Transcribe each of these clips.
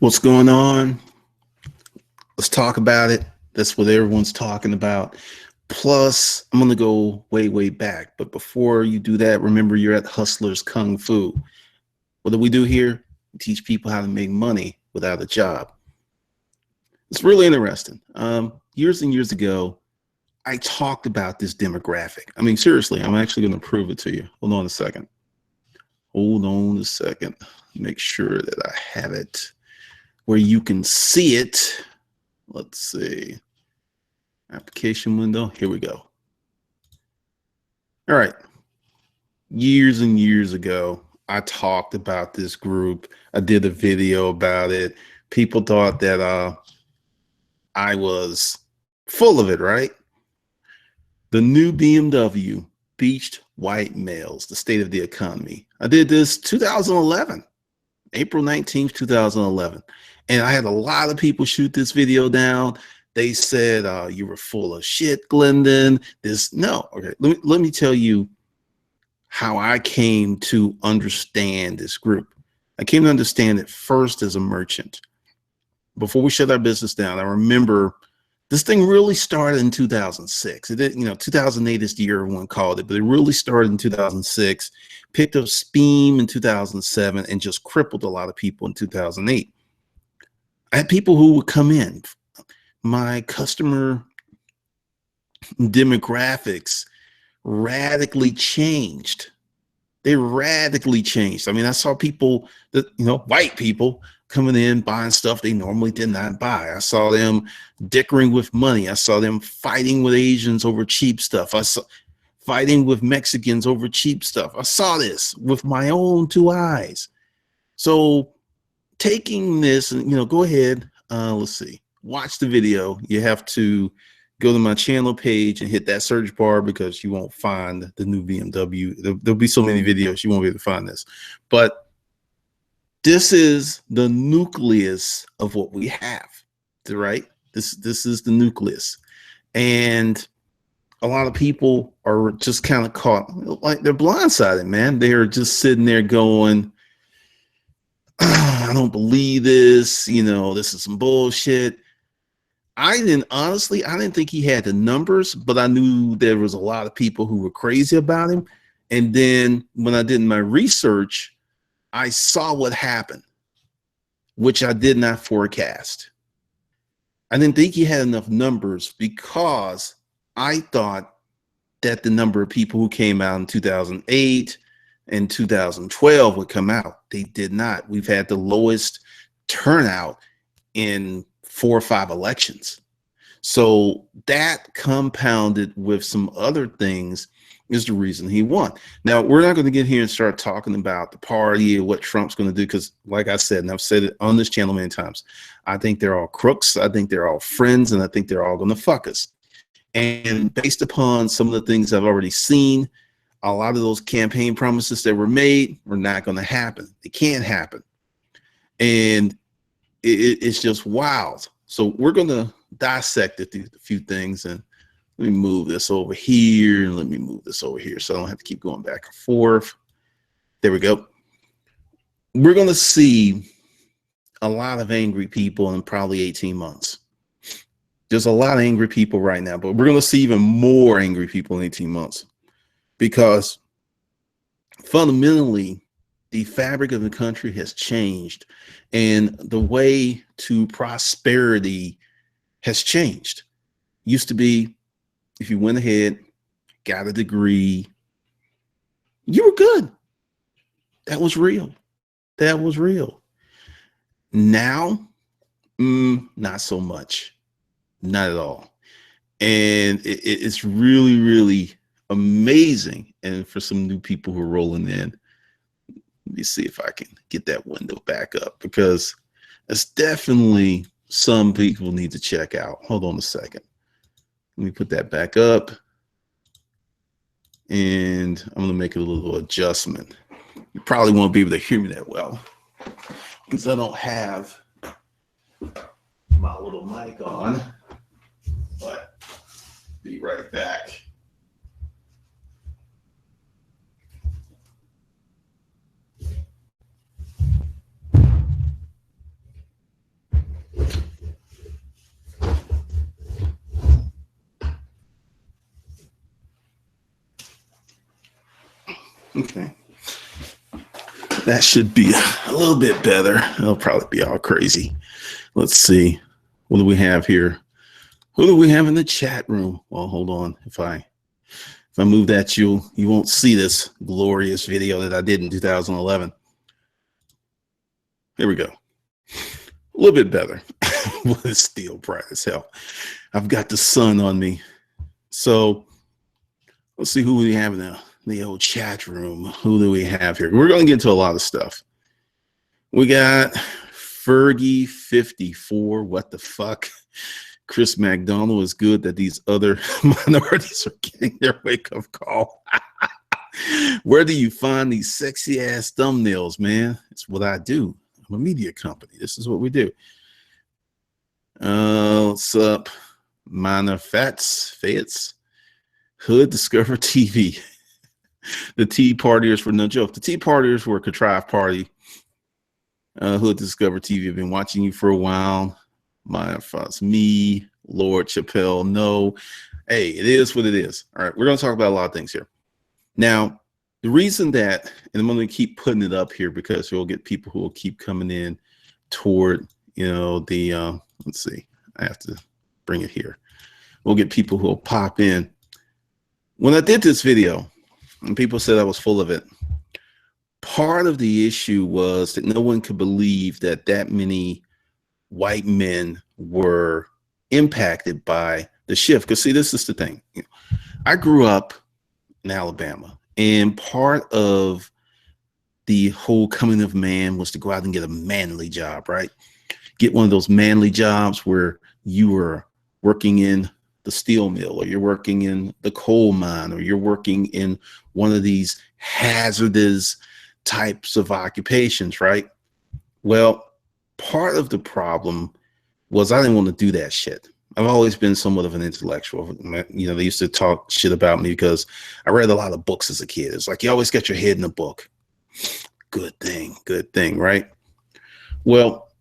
What's going on? Let's talk about it. That's what everyone's talking about. Plus, I'm going to go way, way back. But before you do that, remember you're at Hustlers Kung Fu. What do we do here? We teach people how to make money without a job. It's really interesting. Years and years ago, I talked about this demographic. I mean, seriously, I'm actually going to prove it to you. Hold on a second. Hold on a second. Make sure that I have it where you can see it. Let's see. Application window. Here we go. All right. Years and years ago, I talked about this group. I did a video about it. People thought that I was full of it, right? The new BMW beached white males, the state of the economy. I did this 2011, April 19th, 2011. And I had a lot of people shoot this video down. They said, you were full of shit, Glendon. Okay, let me tell you how I came to understand this group. I came to understand it first as a merchant. Before we shut our business down, I remember this thing really started in 2006. It did, 2008 is the year everyone called it, but it really started in 2006, picked up steam in 2007, and just crippled a lot of people in 2008. I had people who would come in. My customer demographics radically changed. They radically changed. I mean, I saw people that, white people coming in, buying stuff they normally did not buy. I saw them dickering with money. I saw them fighting with Asians over cheap stuff. I saw fighting with Mexicans over cheap stuff. I saw this with my own two eyes. So taking this and, go ahead, let's see, watch the video. You have to go to my channel page and hit that search bar because you won't find the new BMW. There'll be so many videos, you won't be able to find this. But this is the nucleus of what we have, right? This is the nucleus. And a lot of people are just kind of caught, like they're blindsided, man. They're just sitting there going, I don't believe this, this is some bullshit. I didn't think he had the numbers, but I knew there was a lot of people who were crazy about him. And then when I did my research, I saw what happened, which I did not forecast. I didn't think he had enough numbers because I thought that the number of people who came out in 2008 and 2012 would come out. They did not. We've had the lowest turnout in 4 or 5 elections. So that compounded with some other things is the reason he won. Now, we're not going to get here and start talking about the party or what Trump's going to do, because like I said, and I've said it on this channel many times, I think they're all crooks. I think they're all friends, and I think they're all going to fuck us. And based upon some of the things I've already seen, a lot of those campaign promises that were made were not going to happen. They can't happen. And it's just wild. So we're going to dissect it through a few things. And let me move this over here. And let me move this over here so I don't have to keep going back and forth. There we go. We're going to see a lot of angry people in probably 18 months. There's a lot of angry people right now, but we're going to see even more angry people in 18 months because fundamentally, the fabric of the country has changed and the way to prosperity has changed. Used to be, if you went ahead, got a degree, you were good. That was real. That was real. Now, not so much. Not at all. And it's really, really amazing. And for some new people who are rolling in, let me see if I can get that window back up, because it's definitely some people need to check out. Hold on a second. Let me put that back up. And I'm going to make a little adjustment. You probably won't be able to hear me that well because I don't have my little mic on. But be right back. Okay. That should be a little bit better. It'll probably be all crazy. Let's see. What do we have here? Who do we have in the chat room? Well, hold on. If I move that, you won't see this glorious video that I did in 2011. Here we go. A little bit better. But it's still bright as hell. I've got the sun on me. So let's see who we have in the old chat room. Who do we have here? We're going to get into a lot of stuff. We got Fergie54. What the fuck? Chris McDonald, is good that these other minorities are getting their wake-up call. Where do you find these sexy ass thumbnails, man? It's what I do. I'm a media company. This is what we do. What's up? Minor Fats. Hood Discover TV. The Tea Partiers were no joke. The Tea Partiers were a contrived party. Hood Discover TV. I've been watching you for a while. My thoughts, me, Lord Chappelle. No, hey, it is what it is. All right, we're going to talk about a lot of things here. Now, the reason that, and I'm going to keep putting it up here because you'll get people who will keep coming in toward, the, let's see, I have to bring it here. We'll get people who will pop in. When I did this video, and people said I was full of it, part of the issue was that no one could believe that many white men were impacted by the shift. Because see, this is the thing. I grew up in Alabama, and part of the whole coming of man was to go out and get a manly job, right? Get one of those manly jobs where you were working in the steel mill, or you're working in the coal mine, or you're working in one of these hazardous types of occupations, right? Well, part of the problem was I didn't want to do that shit. I've always been somewhat of an intellectual. They used to talk shit about me because I read a lot of books as a kid. It's like you always got your head in a book. Good thing, right? Well,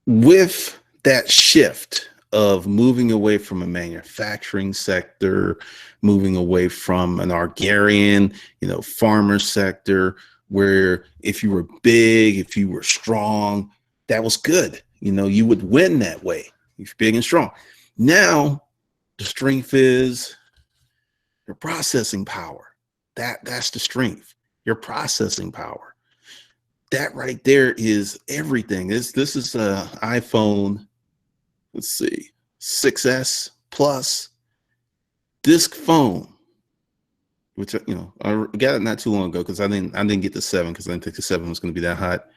with that shift of moving away from a manufacturing sector, moving away from an agrarian, farmer sector, where if you were big, if you were strong, that was good. You would win that way. You're big and strong. Now, the strength is your processing power. That's the strength, your processing power. That right there is everything. This is an iPhone, let's see, 6S Plus disc phone, which I got it not too long ago because I didn't get the 7 because I didn't think the 7 was going to be that hot.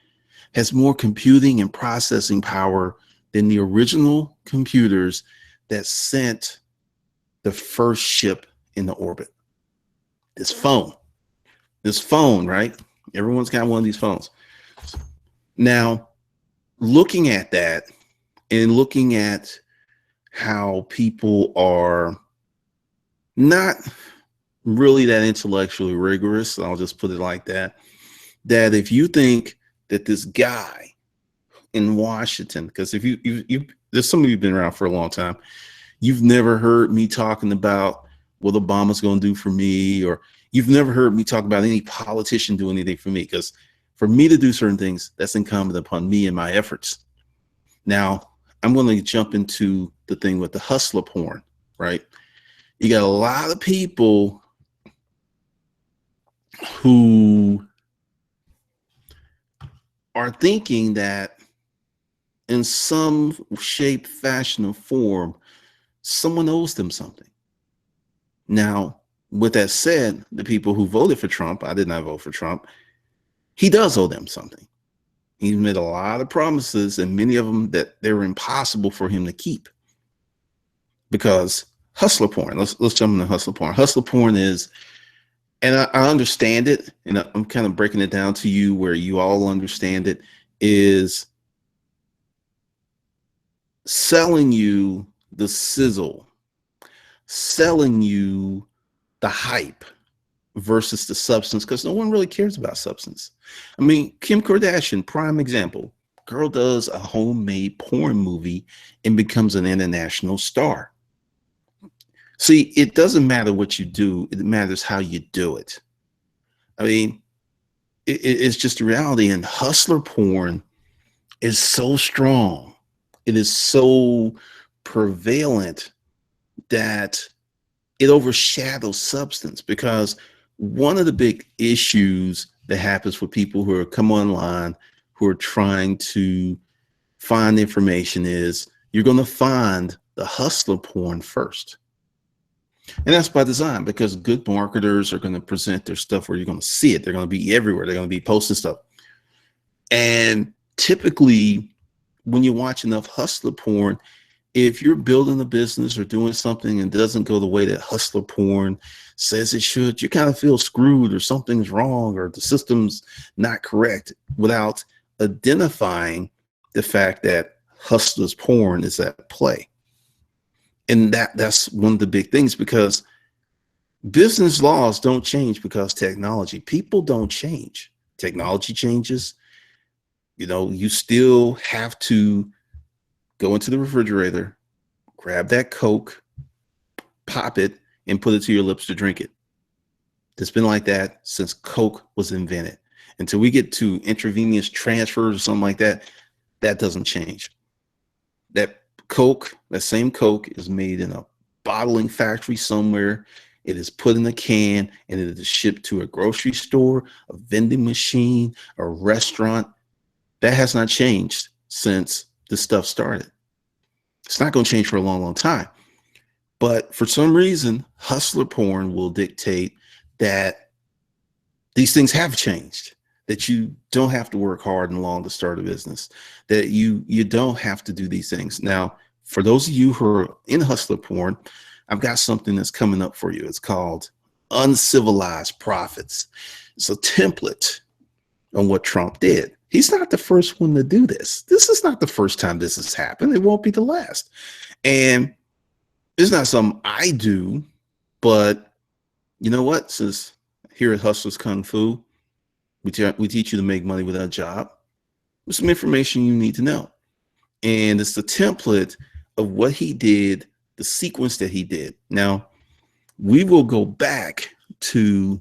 Has more computing and processing power than the original computers that sent the first ship into orbit. This phone, right? Everyone's got one of these phones. Now, looking at that and looking at how people are not really that intellectually rigorous, I'll just put it like that, that if you think that this guy in Washington, because if you there's some of you have been around for a long time, you've never heard me talking about what Obama's going to do for me, or you've never heard me talk about any politician do anything for me, because for me to do certain things, that's incumbent upon me and my efforts. Now, I'm going to jump into the thing with the hustler porn, right? You got a lot of people who are thinking that in some shape, fashion, or form, someone owes them something. Now, with that said, the people who voted for Trump, I did not vote for Trump, he does owe them something. He made a lot of promises, and many of them that they were impossible for him to keep. Because hustler porn, let's jump into hustler porn. Hustler porn is, and I understand it, and I'm kind of breaking it down to you where you all understand it, is selling you the sizzle, selling you the hype versus the substance, because no one really cares about substance. I mean, Kim Kardashian, prime example. Girl does a homemade porn movie and becomes an international star. See, it doesn't matter what you do. It matters how you do it. I mean, it's just a reality. And hustler porn is so strong. It is so prevalent that it overshadows substance, because one of the big issues that happens for people who are come online, who are trying to find information, is you're going to find the hustler porn first. And that's by design, because good marketers are going to present their stuff where you're going to see it. They're going to be everywhere. They're going to be posting stuff. And typically, when you watch enough hustler porn, if you're building a business or doing something and it doesn't go the way that hustler porn says it should, you kind of feel screwed, or something's wrong, or the system's not correct, without identifying the fact that hustler's porn is at play. And that's one of the big things, because business laws don't change because technology. People don't change. Technology changes. You still have to go into the refrigerator, grab that Coke, pop it, and put it to your lips to drink it. It's been like that since Coke was invented. Until we get to intravenous transfers or something like that, that doesn't change. That Coke, that same Coke, is made in a bottling factory somewhere. It is put in a can, and it is shipped to a grocery store, a vending machine, a restaurant. That has not changed since this stuff started. It's not going to change for a long, long time. But for some reason, hustler porn will dictate that these things have changed, that you don't have to work hard and long to start a business, that you don't have to do these things. Now, for those of you who are in hustler porn, I've got something that's coming up for you. It's called Uncivilized Profits. It's a template on what Trump did. He's not the first one to do this. This is not the first time this has happened. It won't be the last. And it's not something I do, but you know what? Since here at Hustlers Kung Fu, we teach you to make money without a job. There's some information you need to know. And it's the template of what he did, the sequence that he did. Now, we will go back to,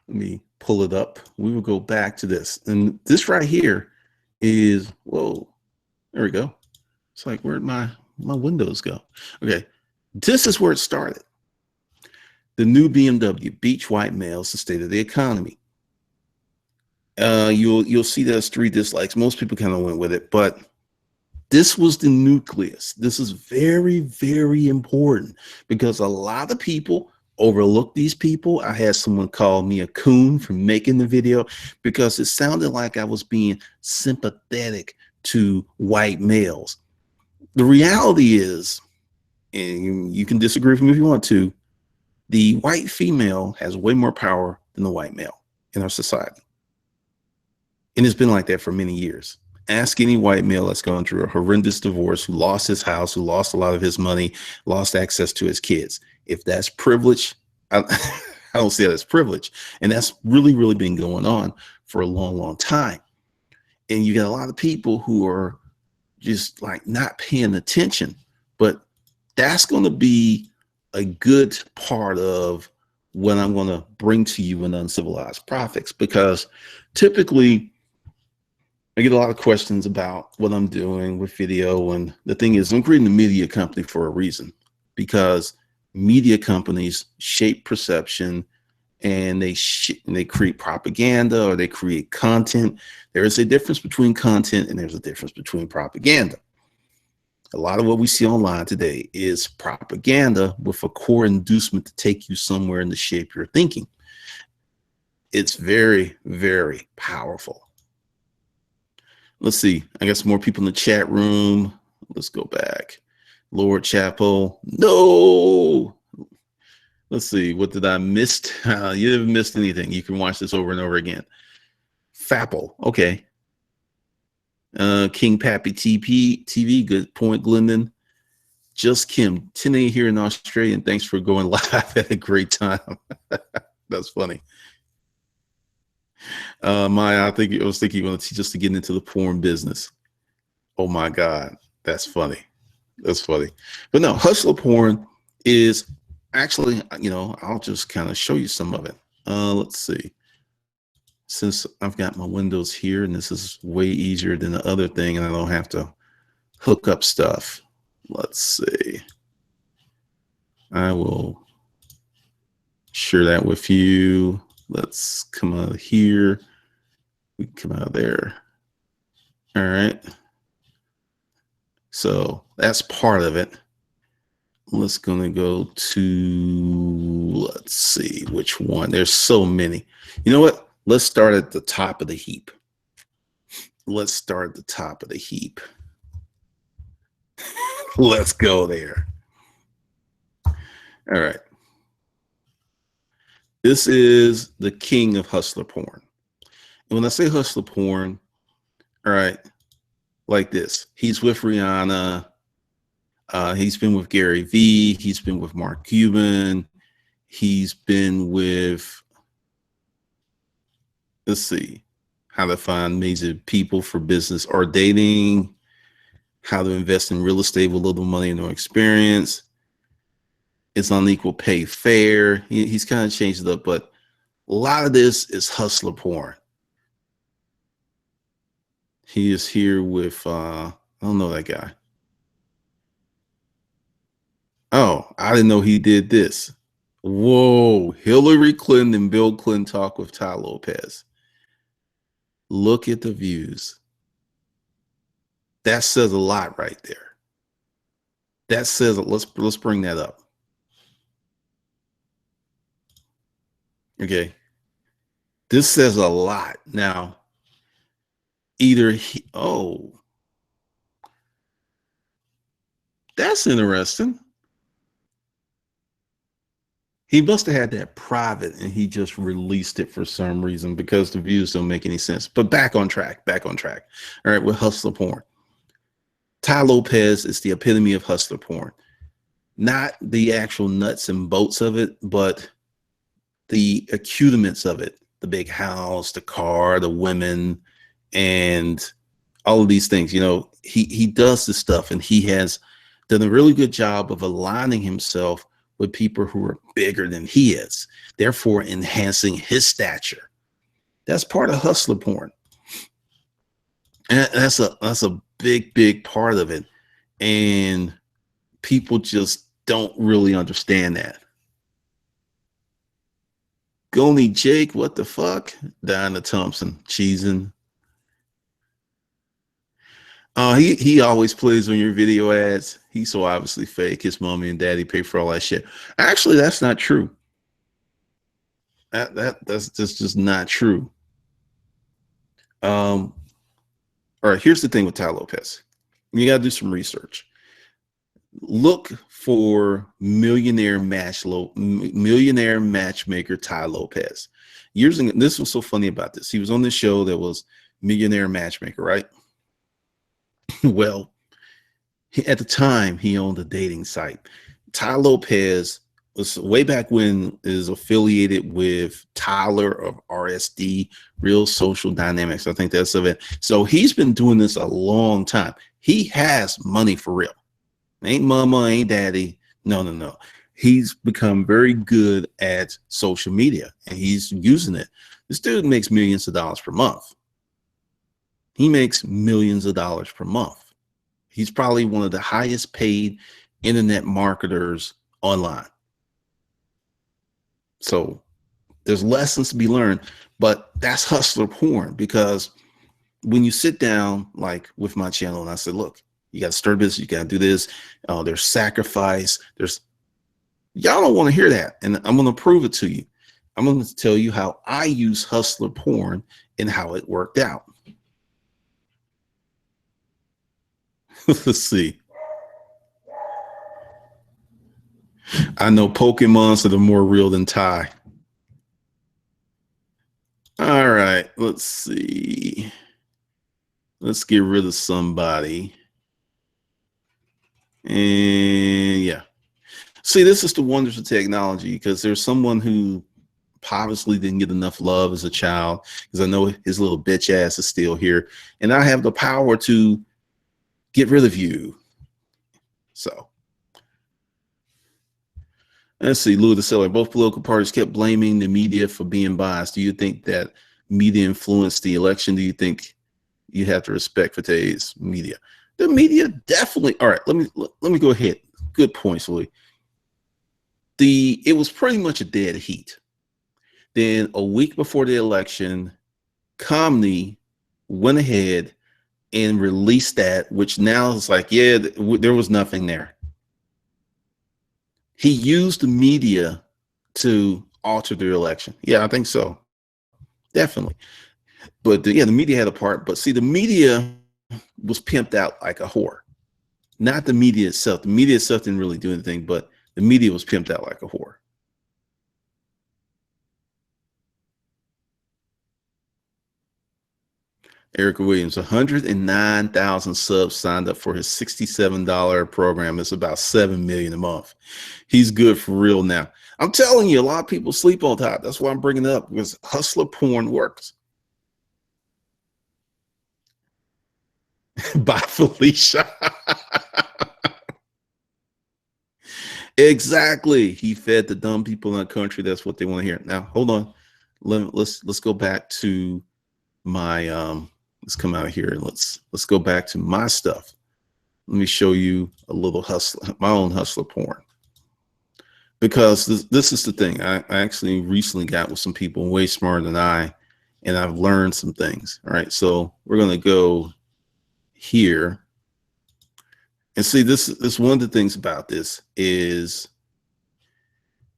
let me pull it up. We will go back to this. And this right here is, whoa, there we go. It's like, where'd my windows go? Okay, this is where it started. The new BMW, Beach White Males, the state of the economy. You'll see there's 3 dislikes. Most people kind of went with it, but this was the nucleus. This is very, very important, because a lot of people overlook these people. I had someone call me a coon for making the video, because it sounded like I was being sympathetic to white males. The reality is, and you can disagree with me if you want to, the white female has way more power than the white male in our society. And it's been like that for many years. Ask any white male that's gone through a horrendous divorce, who lost his house, who lost a lot of his money, lost access to his kids. If that's privilege, I don't see that as privilege. And that's really, really been going on for a long, long time. And you got a lot of people who are just like not paying attention. But that's going to be a good part of what I'm going to bring to you in Uncivilized Profits, because typically I get a lot of questions about what I'm doing with video. And the thing is, I'm creating a media company for a reason, because media companies shape perception, and they create propaganda, or they create content. There is a difference between content, and there's a difference between propaganda. A lot of what we see online today is propaganda with a core inducement to take you somewhere in the shape you're thinking. It's very, very powerful. Let's see. I got some more people in the chat room. Let's go back. Lord Chapel. No. Let's see. What did I miss? You haven't missed anything. You can watch this over and over again. Fapple. Okay. King Pappy TV. Good point, Glendon. Just Kim. 10 a here in Australia. And thanks for going live. Had a great time. That's funny. Maya, I was thinking you want to teach us to get into the porn business. Oh my God. That's funny. That's funny. But no, hustler porn is Actually, I'll just kind of show you some of it. Let's see. Since I've got my windows here and this is way easier than the other thing and I don't have to hook up stuff. Let's see. I will share that with you. Let's come out of here. We come out of there. All right. So that's part of it. Let's gonna go to, let's see which one. There's so many. You know what? Let's start at the top of the heap. Let's start at the top of the heap. Let's go there. All right. This is the king of hustler porn. And when I say hustler porn, all right, like this. He's with Rihanna. He's been with Gary Vee. He's been with Mark Cuban. He's been with, let's see, how to find amazing people for business or dating, how to invest in real estate with little money and no experience. It's unequal pay fair. He's kind of changed it up, but a lot of this is hustler porn. He is here with, I don't know that guy. Oh, I didn't know he did this. Whoa, Hillary Clinton and Bill Clinton talk with Ty Lopez. Look at the views. That says a lot right there. That says, let's bring that up. Okay. This says a lot. Now, either that's interesting. He must have had that private and he just released it for some reason because the views don't make any sense. But back on track. All right, with hustler porn. Ty Lopez is the epitome of hustler porn. Not the actual nuts and bolts of it, but the accoutrements of it. The big house, the car, the women, and all of these things. He does this stuff and he has done a really good job of aligning himself with people who are bigger than he is, therefore enhancing his stature. That's part of hustler porn. And that's a big part of it. And people just don't really understand that. Goni Jake, what the fuck? Diana Thompson, cheesing. He always plays on your video ads. He's so obviously fake. His mommy and daddy pay for all that shit. Actually, that's not true. That's just not true. All right, here's the thing with Ty Lopez. You got to do some research. Look for millionaire matchmaker Ty Lopez. This was so funny about this. He was on this show that was Millionaire Matchmaker, right? Well, at the time he owned a dating site. Ty Lopez was way back when is affiliated with Tyler of RSD, Real Social Dynamics. I think that's of it. So he's been doing this a long time. He has money for real. Ain't mama, ain't daddy. No. He's become very good at social media and he's using it. This dude makes millions of dollars per month. He makes millions of dollars per month. He's probably one of the highest paid internet marketers online. So there's lessons to be learned, but that's hustler porn because when you sit down like with my channel and I said, look, you got to start business, you got to do this. There's sacrifice. Y'all don't want to hear that. And I'm going to prove it to you. I'm going to tell you how I use hustler porn and how it worked out. Let's see. I know Pokemons that are more real than Ty. All right, let's see. Let's get rid of somebody. And yeah. See, this is the wonders of technology because there's someone who obviously didn't get enough love as a child because I know his little bitch ass is still here. And I have the power to get rid of you. So Let's see, Louis the Seller. Both political parties kept blaming the media for being biased. Do you think that media influenced the election? Do you think you have to respect for today's media? The media definitely. All right, let me go ahead. Good points, Louis. It was pretty much a dead heat. Then a week before the election, Comey went ahead and released that, which now is like, yeah, there was nothing there. He used the media to alter the election. Yeah, I think so. Definitely. But yeah, the media had a part. But see, the media was pimped out like a whore. Not the media itself. The media itself didn't really do anything, but the media was pimped out like a whore. Erica Williams, 109,000 subs signed up for his $67 program. It's about 7 million a month. He's good for real now. I'm telling you, a lot of people sleep on top. That's why I'm bringing it up, because hustler porn works. By Felicia. Exactly. He fed the dumb people in the country. That's what they want to hear. Now, hold on. Let's go back to my let's come out here and let's go back to my stuff. Let me show you a little hustler, my own hustler porn. Because this is the thing. I actually recently got with some people way smarter than I, and I've learned some things. All right. So we're gonna go here. And see, this one of the things about this is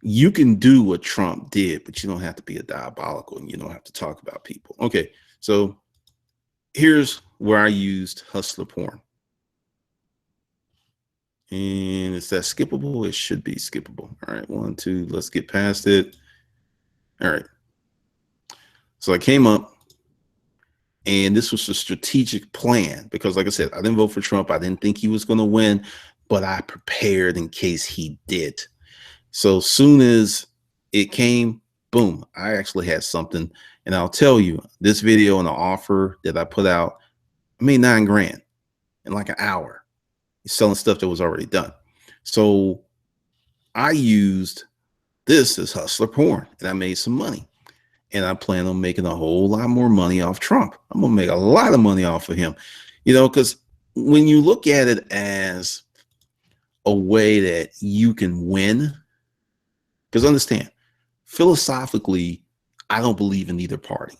you can do what Trump did, but you don't have to be a diabolical, and you don't have to talk about people. Okay, so here's where I used hustler porn. And is that skippable? It should be skippable. All right, 1, 2, let's get past it. All right. So I came up, and this was a strategic plan because, like I said, I didn't vote for Trump. I didn't think he was going to win, but I prepared in case he did. So soon as it came, boom, I actually had something. And I'll tell you, this video and the offer that I put out, I made $9 grand in like an hour selling stuff that was already done. So I used this as hustler porn, and I made some money. And I plan on making a whole lot more money off Trump. I'm going to make a lot of money off of him, you know, because when you look at it as a way that you can win, because understand, philosophically, I don't believe in either party,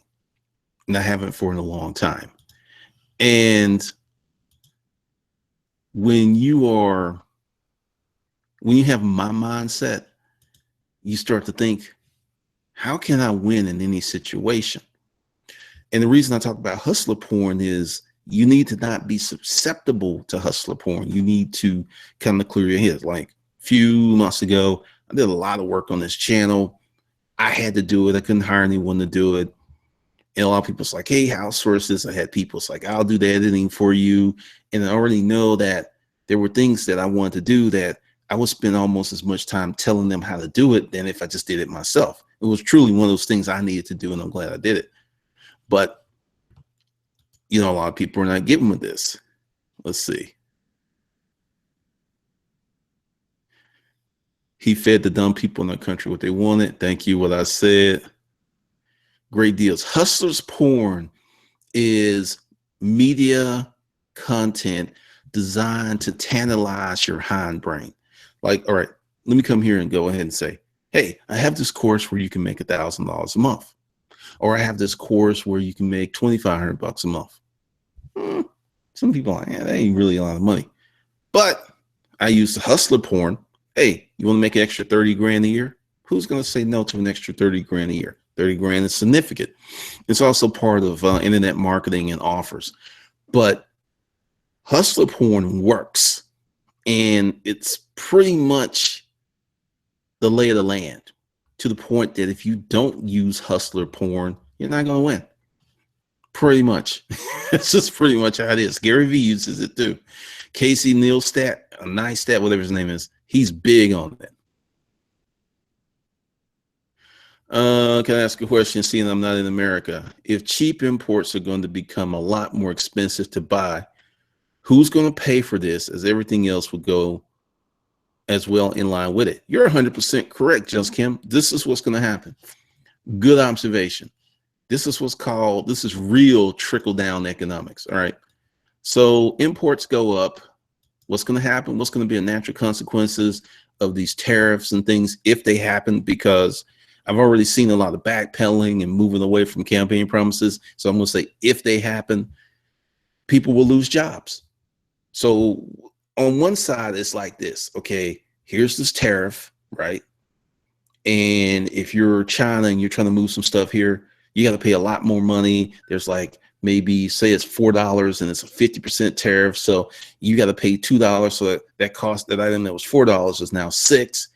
and I haven't for a long time. And when you have my mindset, you start to think, how can I win in any situation? And the reason I talk about hustler porn is you need to not be susceptible to hustler porn. You need to kind of clear your head. Like a few months ago, I did a lot of work on this channel. I had to do it. I couldn't hire anyone to do it. And a lot of people's like, hey, outsource this. I had people like, I'll do the editing for you. And I already know that there were things that I wanted to do that I would spend almost as much time telling them how to do it than if I just did it myself. It was truly one of those things I needed to do, and I'm glad I did it. But, you know, a lot of people are not getting with this. Let's see. He fed the dumb people in the country what they wanted. Thank you, what I said. Great deals. Hustlers porn is media content designed to tantalize your hindbrain. Like, all right, let me come here and go ahead and say, hey, I have this course where you can make $1,000 a month. Or I have this course where you can make $2,500 a month. Some people are like, yeah, that ain't really a lot of money. But I use the hustler porn. Hey, you want to make an extra 30 grand a year? Who's going to say no to an extra 30 grand a year? 30 grand is significant. It's also part of internet marketing and offers. But hustler porn works. And it's pretty much the lay of the land, to the point that if you don't use hustler porn, you're not going to win. Pretty much. It's just pretty much how it is. Gary Vee uses it too. Casey Neistat, a Neistat, whatever his name is, he's big on it. Can I ask a question, seeing I'm not in America? If cheap imports are going to become a lot more expensive to buy, who's going to pay for this, as everything else would go as well in line with it. You're 100% correct, Just Kim. This is what's going to happen. Good observation. This is real trickle down economics. All right. So imports go up. What's going to happen? What's going to be a natural consequences of these tariffs and things if they happen? Because I've already seen a lot of backpedaling and moving away from campaign promises. So I'm going to say if they happen, people will lose jobs. So on one side, it's like this. Okay, here's this tariff, right? And if you're China and you're trying to move some stuff here, you got to pay a lot more money. There's like maybe say it's $4 and it's a 50% tariff. So you got to pay $2. So that cost, that item that was $4 is now $6.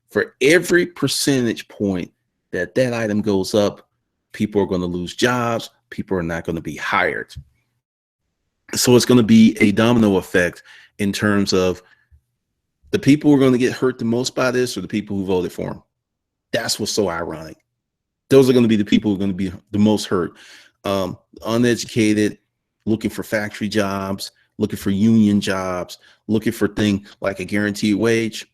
For every percentage point that item goes up, people are going to lose jobs. People are not going to be hired. So it's going to be a domino effect in terms of the people who are going to get hurt the most by this are the people who voted for him. That's what's so ironic. Those are going to be the people who are going to be the most hurt. Uneducated, looking for factory jobs, looking for union jobs, looking for things like a guaranteed wage.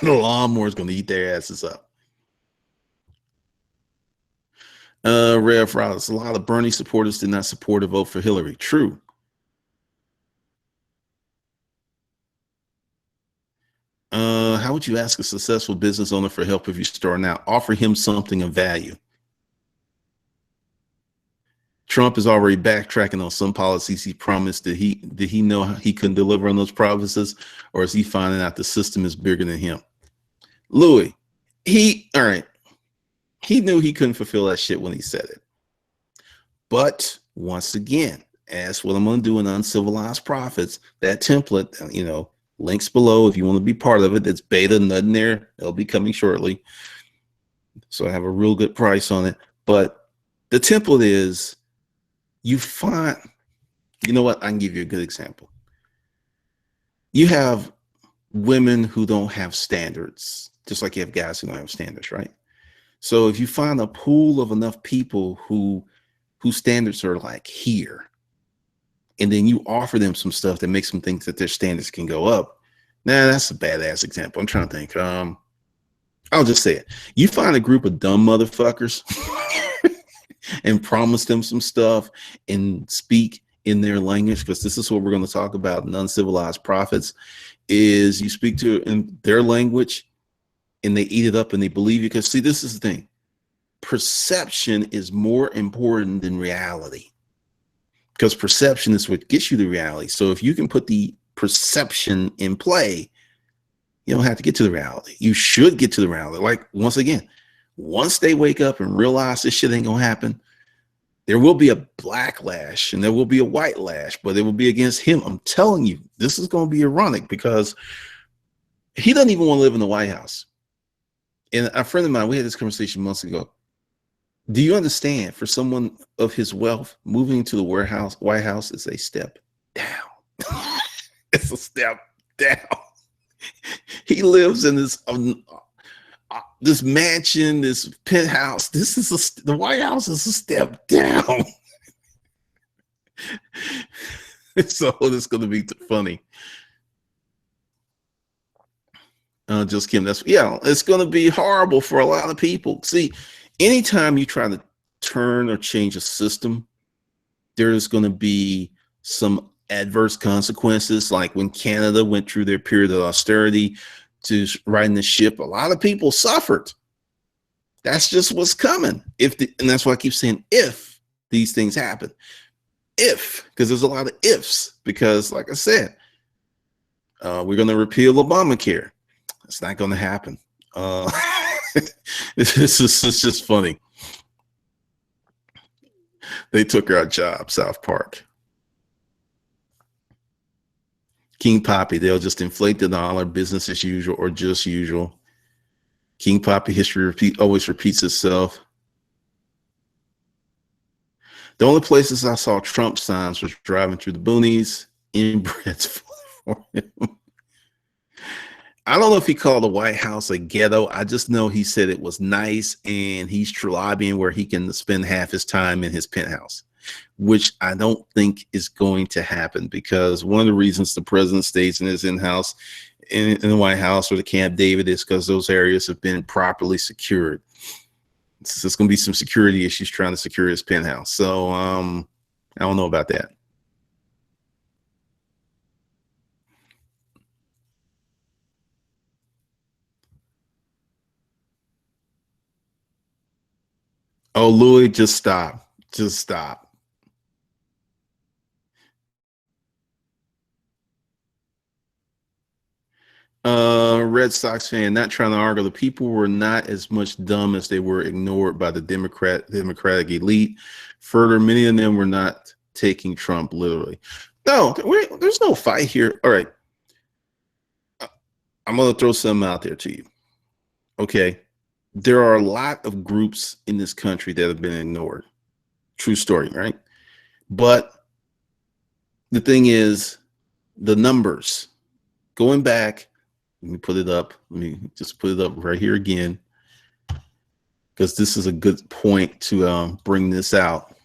The lawnmower is going to eat their asses up. Referrals. A lot of Bernie supporters did not support a vote for Hillary. True. How would you ask a successful business owner for help if you're starting out? Offer him something of value. Trump is already backtracking on some policies he promised. Did he know he couldn't deliver on those promises, or is he finding out the system is bigger than him? Louis, he knew he couldn't fulfill that shit when he said it. But once again, that's what I'm going to do in Uncivilized Profits. That template, links below if you want to be part of it. It's beta, nothing there. It'll be coming shortly. So I have a real good price on it. But the template is, you find, you know what? I can give you a good example. You have women who don't have standards, just like you have guys who don't have standards, right? So if you find a pool of enough people whose standards are like here, and then you offer them some stuff that makes them think that their standards can go up. Nah, that's a badass example. I'm trying to think. I'll just say it. You find a group of dumb motherfuckers and promise them some stuff and speak in their language, because this is what we're going to talk about in Uncivilized Profits, is you speak to in their language and they eat it up and they believe you. Because see, this is the thing. Perception is more important than reality, because perception is what gets you the reality. So if you can put the perception in play, you don't have to get to the reality. You should get to the reality. Like, once again, once they wake up and realize this shit ain't gonna happen, there will be a black lash and there will be a white lash, but it will be against him. I'm telling you, this is going to be ironic, because he doesn't even want to live in the White House. And a friend of mine, we had this conversation months ago. Do you understand, for someone of his wealth, moving to the White House is a step down. It's a step down. He lives in this mansion, this penthouse. The White House is a step down. So it's going to be funny. Just Kim, it's going to be horrible for a lot of people. See, anytime you try to turn or change a system, there's going to be some adverse consequences. Like when Canada went through their period of austerity to riding the ship, a lot of people suffered. That's just what's coming. And that's why I keep saying, if these things happen, because there's a lot of ifs, because like I said, we're going to repeal Obamacare. It's not going to happen. It's just funny. They took our job, South Park. King Poppy, they'll just inflate the dollar, business as usual or just usual. King Poppy, history always repeats itself. The only places I saw Trump signs was driving through the boonies, inbreds for him. I don't know if he called the White House a ghetto. I just know he said it was nice, and he's lobbying where he can spend half his time in his penthouse. which I don't think is going to happen, because one of the reasons the president stays in his in-house, in the White House or the Camp David, is because those areas have been properly secured. So there's going to be some security issues trying to secure his penthouse. So I don't know about that. Oh, Louis, just stop. Just stop. Red Sox fan, not trying to argue. The people were not as much dumb as they were ignored by the Democratic elite. Further, many of them were not taking Trump literally. No, there's no fight here. All right. I'm going to throw something out there to you. Okay. There are a lot of groups in this country that have been ignored. True story, right? But the thing is, the numbers going back, let me put it up. Let me just put it up right here again, because this is a good point to bring this out.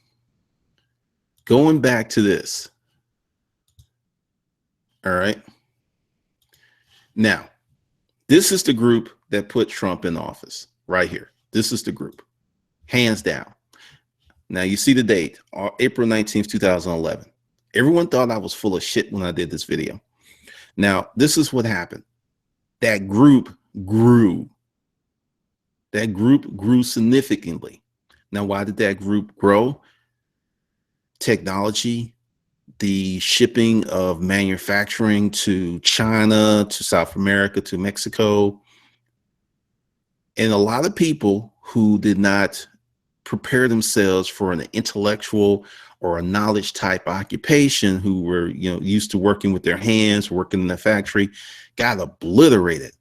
Going back to this. All right. Now, this is the group that put Trump in office right here. This is the group, hands down. Now, you see the date, April 19th, 2011. Everyone thought I was full of shit when I did this video. Now, this is what happened. That group grew. That group grew significantly. Now, why did that group grow? Technology, the shipping of manufacturing to China, to South America, to Mexico. And a lot of people who did not prepare themselves for an intellectual or a knowledge type occupation, who were, used to working with their hands, working in the factory, got obliterated.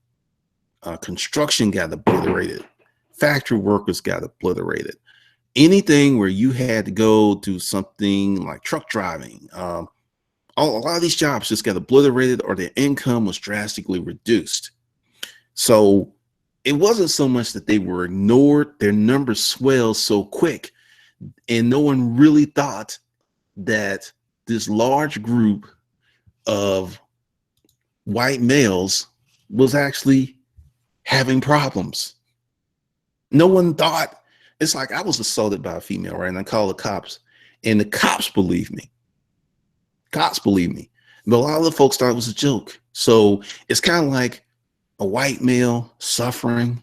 Construction got obliterated. Factory workers got obliterated. Anything where you had to go do something like truck driving, a lot of these jobs just got obliterated, or their income was drastically reduced. So it wasn't so much that they were ignored, their numbers swelled so quick, and no one really thought that this large group of white males was actually having problems. No one thought. It's like I was assaulted by a female, right? And I called the cops, and the cops believe me. Cops believe me. But a lot of the folks thought it was a joke. So it's kind of like a white male suffering.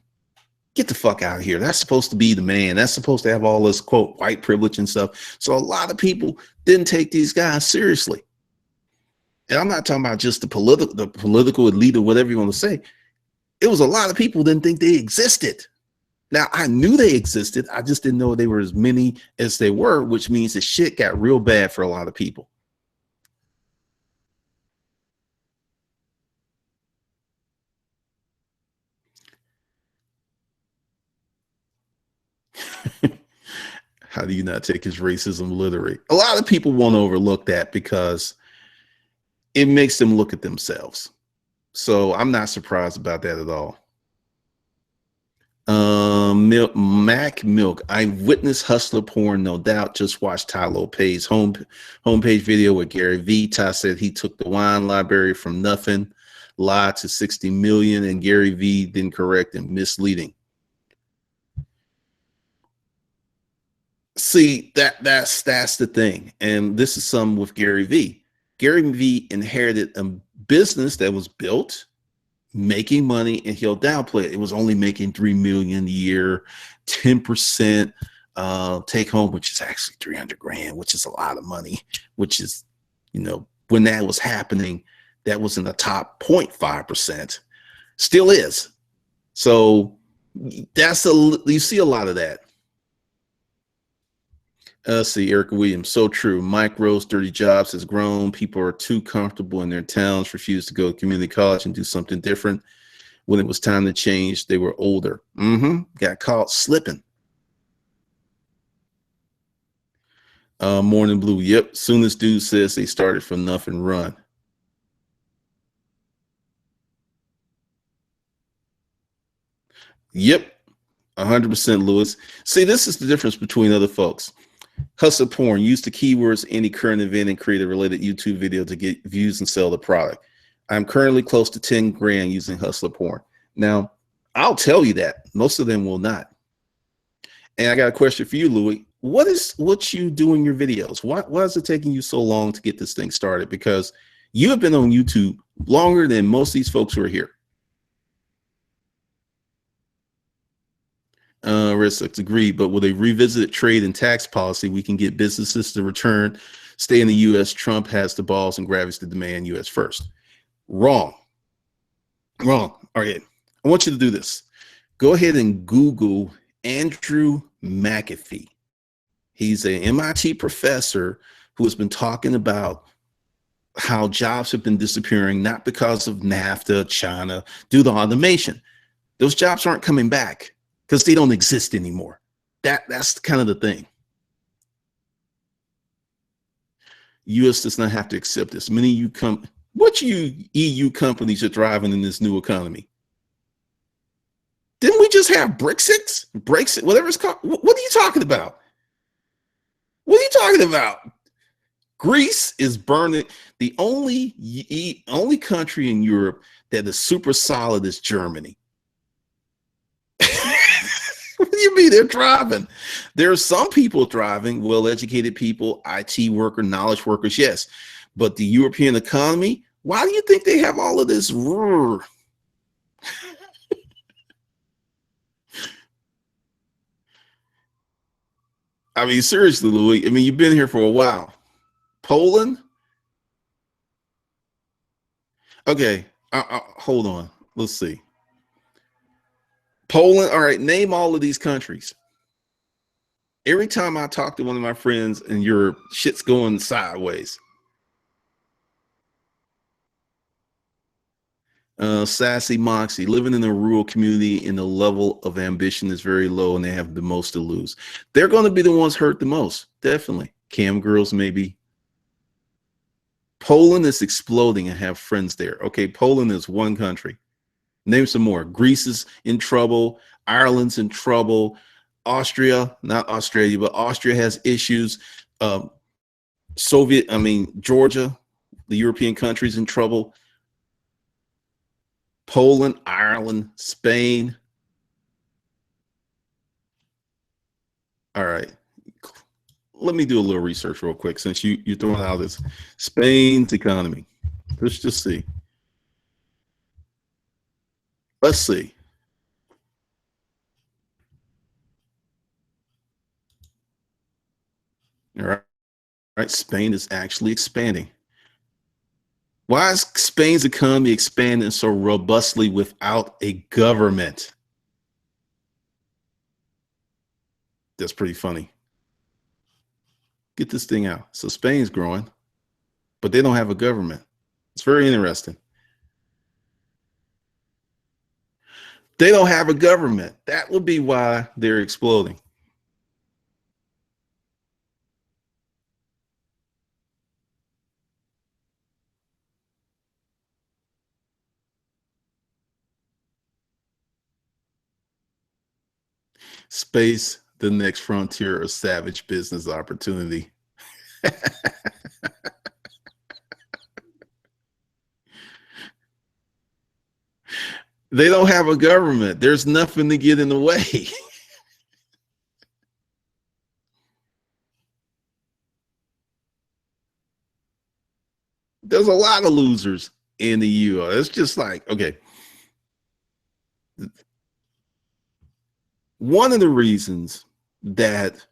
Get the fuck out of here. That's supposed to be the man. That's supposed to have all this, quote, white privilege and stuff. So a lot of people didn't take these guys seriously. And I'm not talking about just the political elite or whatever you want to say. It was a lot of people didn't think they existed. Now, I knew they existed. I just didn't know they were as many as they were, which means the shit got real bad for a lot of people. How do you not take his racism literally? A lot of people won't overlook that because it makes them look at themselves. So I'm not surprised about that at all. Mac Milk. I witnessed hustler porn, no doubt. Just watched Ty Lopez's homepage video with Gary V. Ty said he took the wine library from nothing, lied to 60 million, and Gary V didn't correct and misleading. See, that's the thing. And this is some with Gary V. Gary V inherited a business that was built, making money, and he'll downplay it. It was only making 3 million a year, 10% take home, which is actually 300 grand, which is a lot of money, which is, when that was happening, that was in the top 0.5%, still is. So you see a lot of that. See, Erica Williams, so true. Mike Rose, 30 jobs has grown. People are too comfortable in their towns, refuse to go to community college and do something different. When it was time to change, they were older. Got caught slipping. Morning Blue, yep. Soon as dude says they started from nothing, run. Yep, 100% Lewis. See, this is the difference between other folks. Hustle porn. Use the keywords any current event and create a related YouTube video to get views and sell the product. I'm currently close to 10 grand using hustler porn. Now, I'll tell you that most of them will not. And I got a question for you, Louis. What you do in your videos? Why is it taking you so long to get this thing started? Because you have been on YouTube longer than most of these folks who are here. Risks agreed, but with a revisited trade and tax policy, we can get businesses to return, stay in the U.S. Trump has the balls and grabs the demand U.S. first. Wrong. Wrong. All right. I want you to do this. Go ahead and Google Andrew McAfee. He's an MIT professor who has been talking about how jobs have been disappearing, not because of NAFTA, China, due to automation. Those jobs aren't coming back because they don't exist anymore. That's kind of the thing. U.S. does not have to accept this. Many what EU companies are driving in this new economy? Didn't we just have Brexit, whatever it's called? What are you talking about? What are you talking about? Greece is burning. The only country in Europe that is super solid is Germany. What do you mean they're driving? There are some people driving, well-educated people, IT worker, knowledge workers, yes. But the European economy, why do you think they have all of this? I mean, seriously, Louis, I mean, you've been here for a while. Poland? Okay, hold on. Let's see. Poland, all right, name all of these countries. Every time I talk to one of my friends in Europe, shit's going sideways. Sassy Moxie, living in a rural community and the level of ambition is very low and they have the most to lose. They're going to be the ones hurt the most, definitely. Cam girls, maybe. Poland is exploding and have friends there. Okay, Poland is one country. Name some more. Greece is in trouble. Ireland's in trouble. Austria, not Australia, but Austria has issues. Georgia, the European countries in trouble. Poland, Ireland, Spain. All right. Let me do a little research real quick since you're throwing out this. Spain's economy. Let's just see. Let's see. All right. All right. Spain is actually expanding. Why is Spain's economy expanding so robustly without a government? That's pretty funny. Get this thing out. So Spain's growing, but they don't have a government. It's very interesting. They don't have a government. That would be why they're exploding. Space, the next frontier of savage business opportunity. They don't have a government. There's nothing to get in the way. There's a lot of losers in the U.S. It's just like, okay. One of the reasons that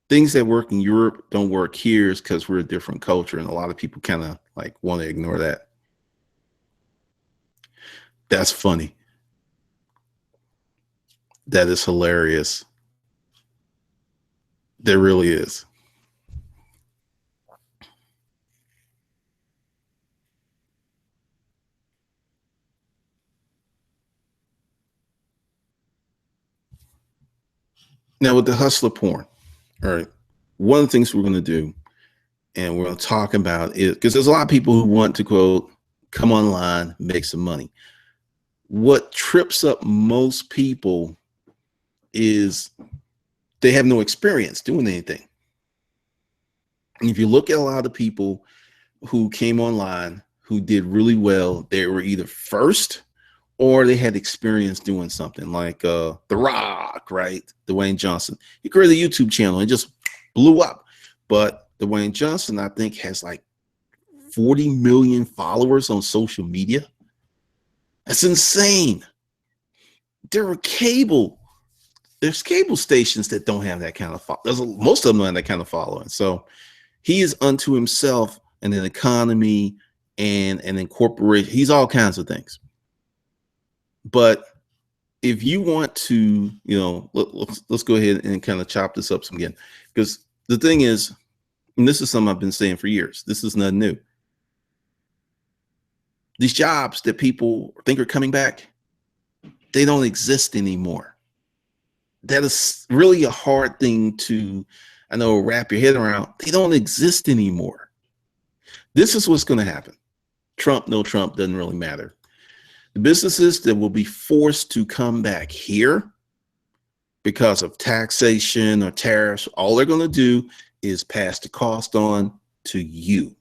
things that work in Europe don't work here is because we're a different culture, and a lot of people kind of like want to ignore that. That's funny. That is hilarious. There really is. Now with the hustler porn, all right, one of the things we're going to do, and we're going to talk about it, because there's a lot of people who want to quote, come online, make some money. What trips up most people is they have no experience doing anything. And if you look at a lot of people who came online who did really well, they were either first or they had experience doing something like The Rock, right? Dwayne Johnson. He created a YouTube channel and just blew up. But Dwayne Johnson, I think, has like 40 million followers on social media. That's insane. There's cable stations that don't have that kind of most of them don't have that kind of following. So he is unto himself and an economy and an incorporation. He's all kinds of things. But if you want to, let's go ahead and kind of chop this up some again, because the thing is, and this is something I've been saying for years, this is nothing new. These jobs that people think are coming back, they don't exist anymore. That is really a hard thing to, wrap your head around. They don't exist anymore. This is what's going to happen. Trump, no Trump, doesn't really matter. The businesses that will be forced to come back here because of taxation or tariffs, all they're going to do is pass the cost on to you.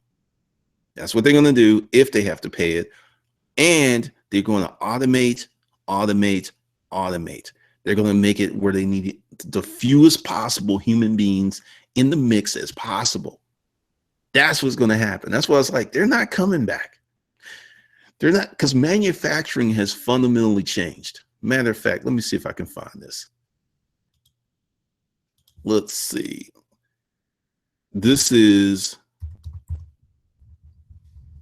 That's what they're going to do if they have to pay it. And they're going to automate. They're going to make it where they need the fewest possible human beings in the mix as possible. That's what's going to happen. That's why it's like, they're not coming back. They're not, because manufacturing has fundamentally changed. Matter of fact, let me see if I can find this. Let's see. This is,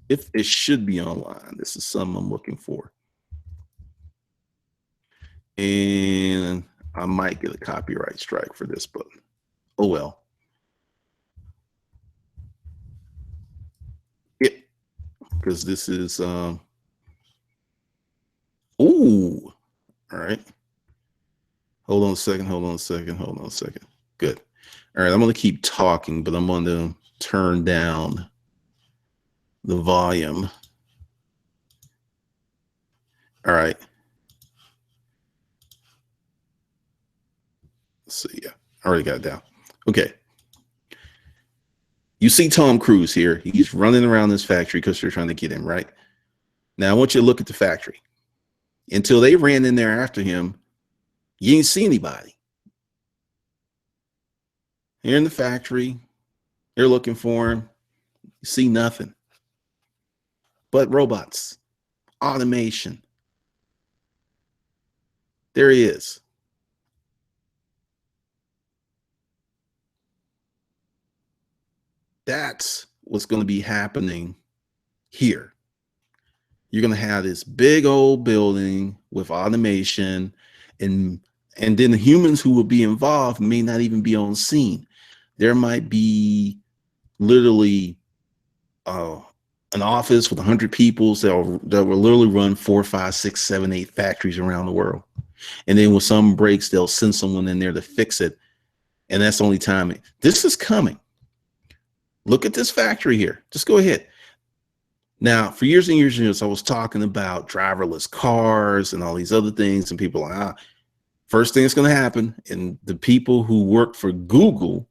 if it should be online. This is something I'm looking for. And I might get a copyright strike for this, but oh well. Yeah, because this is ooh, all right. Hold on a second. Good. All right, I'm going to keep talking, but I'm going to turn down the volume. All right. Let's see. Yeah, I already got it down. Okay. You see Tom Cruise here. He's running around this factory because they're trying to get him, right? Now, I want you to look at the factory. Until they ran in there after him, you didn't see anybody. Here in the factory, they're looking for him. You see nothing but robots, automation. There he is. That's what's going to be happening here. You're going to have this big old building with automation, and then the humans who will be involved may not even be on scene. There might be literally an office with 100 people that will literally run 4, 5, 6, 7, 8 factories around the world. And then when some breaks, they'll send someone in there to fix it. And that's the only time. This is coming. Look at this factory here. Just go ahead. Now, for years and years and years, I was talking about driverless cars and all these other things, and people are like, first thing that's going to happen, and the people who work for Google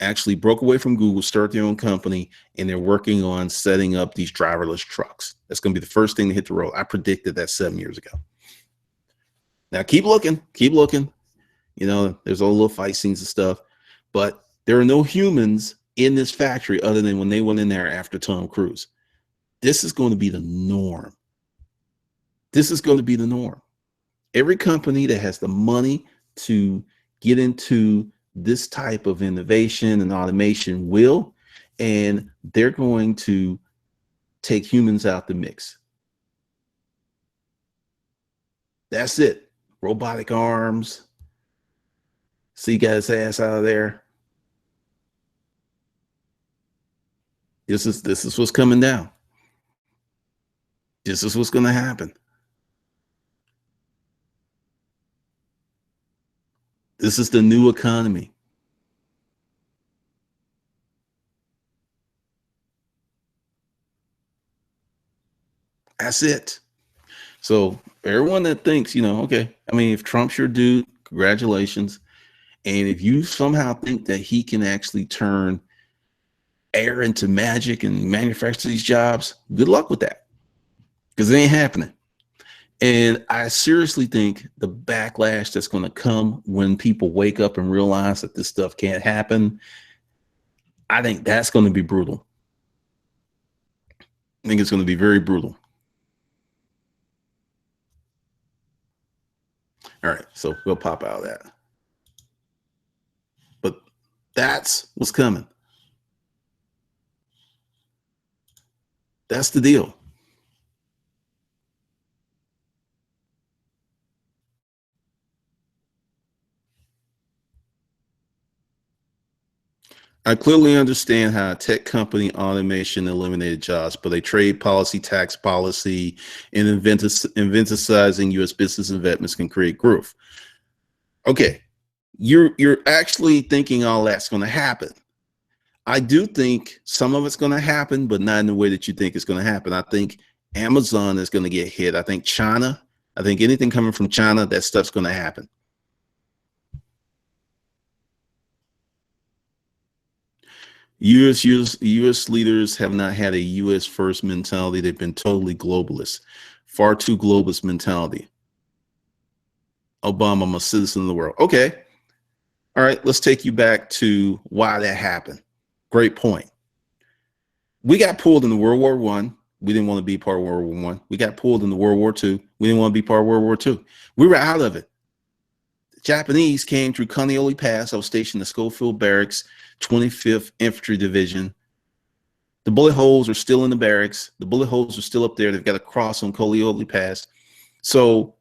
actually broke away from Google, started their own company, and they're working on setting up these driverless trucks. That's going to be the first thing to hit the road. I predicted that 7 years ago. Now, keep looking. There's all little fight scenes and stuff, but there are no humans in this factory other than when they went in there after Tom Cruise. This is going to be the norm. Every company that has the money to get into this type of innovation and automation will, and they're going to take humans out the mix. That's it. Robotic arms. See, got his ass out of there. This is what's coming down. This is what's going to happen. This is the new economy. That's it. So everyone that thinks, okay, if Trump's your dude, congratulations. And if you somehow think that he can actually turn air into magic and manufacture these jobs, good luck with that, because it ain't happening. And I seriously think the backlash that's going to come when people wake up and realize that this stuff can't happen, I think that's going to be brutal. I think it's going to be very brutal. All right, so we'll pop out of that. But that's what's coming. That's the deal. I clearly understand how a tech company automation eliminated jobs, but a trade policy, tax policy, and incentivizing U.S. business investments can create growth. Okay, you're actually thinking all that's going to happen. I do think some of it's going to happen, but not in the way that you think it's going to happen. I think Amazon is going to get hit. I think China. I think anything coming from China, that stuff's going to happen. US leaders have not had a US first mentality. They've been totally globalist, far too globalist mentality. Obama, I'm a citizen of the world. Okay. All right. Let's take you back to why that happened. Great point. We got pulled into World War I. We didn't want to be part of World War I. We got pulled into World War II. We didn't want to be part of World War II. We were out of it. The Japanese came through Kaneohe Pass. I was stationed at Schofield Barracks, 25th Infantry Division. The bullet holes are still in the barracks. The bullet holes are still up there. They've got a cross on Kaneohe Pass. So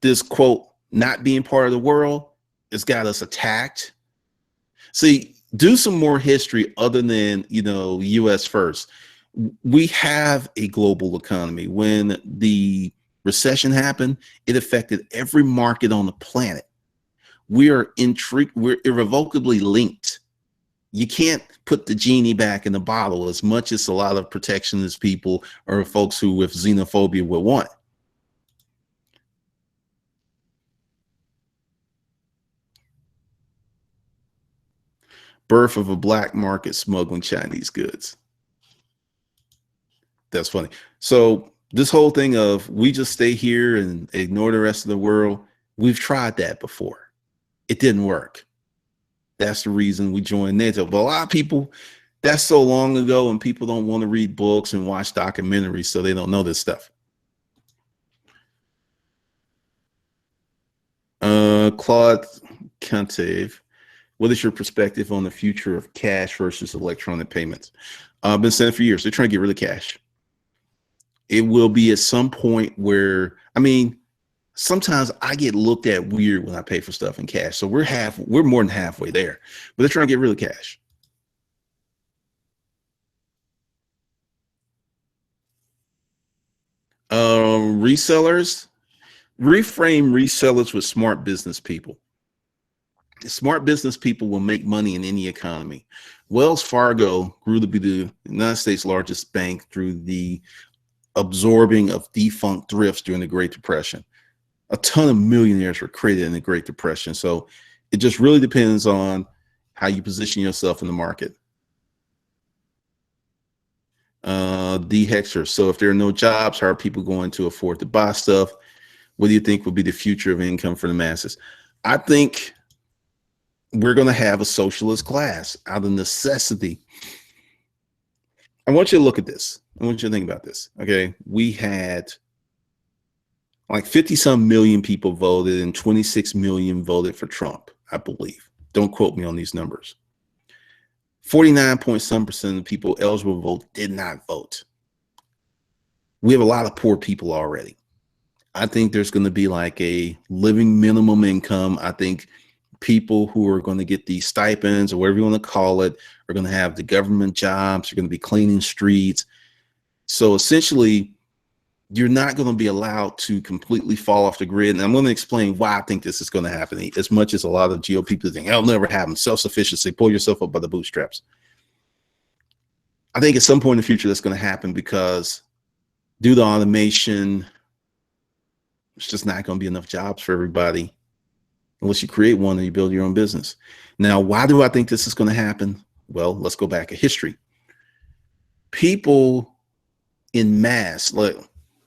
this quote, not being part of the world, has got us attacked. See, do some more history other than, US first. We have a global economy. When the recession happened, it affected every market on the planet. We're irrevocably linked. You can't put the genie back in the bottle, as much as a lot of protectionist people or folks who with xenophobia would want. Birth of a black market smuggling Chinese goods. That's funny. So this whole thing of we just stay here and ignore the rest of the world, we've tried that before. It didn't work. That's the reason we joined NATO. But a lot of people, that's so long ago, and people don't want to read books and watch documentaries, so they don't know this stuff. Claude Cantave, what is your perspective on the future of cash versus electronic payments? I've been saying for years, they're trying to get rid of cash. It will be at some point where, sometimes I get looked at weird when I pay for stuff in cash. So we're more than halfway there, but they're trying to get rid of cash. Resellers, reframe resellers with smart business people. Smart business people will make money in any economy. Wells Fargo grew to be the United States largest bank through the absorbing of defunct thrifts during the Great Depression. A ton of millionaires were created in the Great Depression. So it just really depends on how you position yourself in the market. D Hexer. So if there are no jobs, how are people going to afford to buy stuff? What do you think will be the future of income for the masses? I think we're going to have a socialist class out of necessity. I want you to look at this. I want you to think about this. Okay. We had like 50 some million people voted and 26 million voted for Trump, I believe. Don't quote me on these numbers. 49.some% of the people eligible to vote did not vote. We have a lot of poor people already. I think there's going to be like a living minimum income. I think people who are going to get these stipends or whatever you want to call it are going to have the government jobs. You're going to be cleaning streets. So essentially, you're not going to be allowed to completely fall off the grid. And I'm going to explain why I think this is going to happen, as much as a lot of GOP people think it'll never happen. Self-sufficiency, pull yourself up by the bootstraps. I think at some point in the future that's going to happen, because due to automation, it's just not going to be enough jobs for everybody unless you create one and you build your own business. Now, why do I think this is going to happen? Well, let's go back in history. People in mass, like,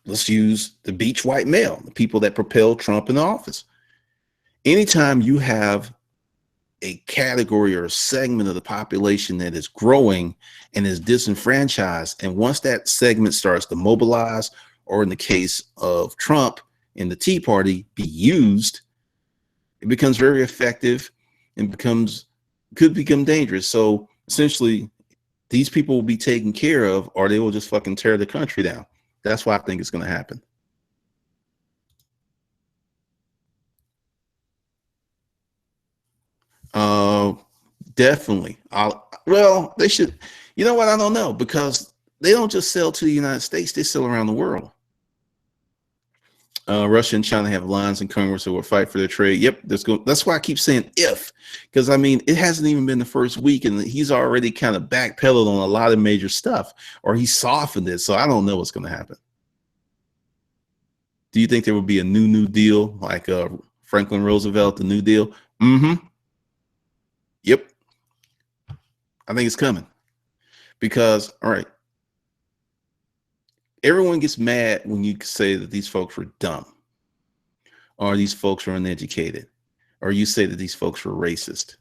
let's use the beach white male, the people that propelled Trump in office. Anytime you have a category or a segment of the population that is growing and is disenfranchised, and once that segment starts to mobilize, or in the case of Trump and the Tea Party, be used, it becomes very effective and could become dangerous. So essentially, these people will be taken care of, or they will just fucking tear the country down. That's what I think is going to happen. Uh, Definitely. Well, they should. You know what? I don't know, because they don't just sell to the United States; they sell around the world. Russia and China have lines in Congress that will fight for their trade. Yep, that's why I keep saying if, because I mean it hasn't even been the first week, and he's already kind of backpedaled on a lot of major stuff, or he softened it. So I don't know what's going to happen. Do you think there will be a new deal like Franklin Roosevelt, the New Deal? Mm-hmm. Yep, I think it's coming, because all right, everyone gets mad when you say that these folks were dumb, or these folks were uneducated, or you say that these folks were racist.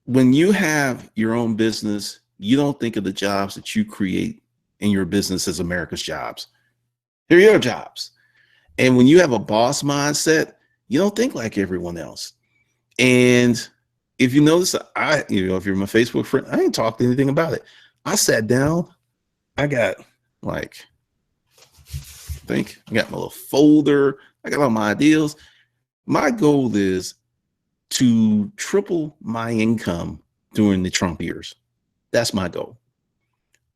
When you have your own business, you don't think of the jobs that you create in your business as America's jobs. They're your jobs. And when you have a boss mindset, you don't think like everyone else. And if you notice, if you're my Facebook friend, I ain't talked anything about it. I sat down, I got like, I got my little folder, I got all my ideas. My goal is to triple my income during the Trump years. That's my goal.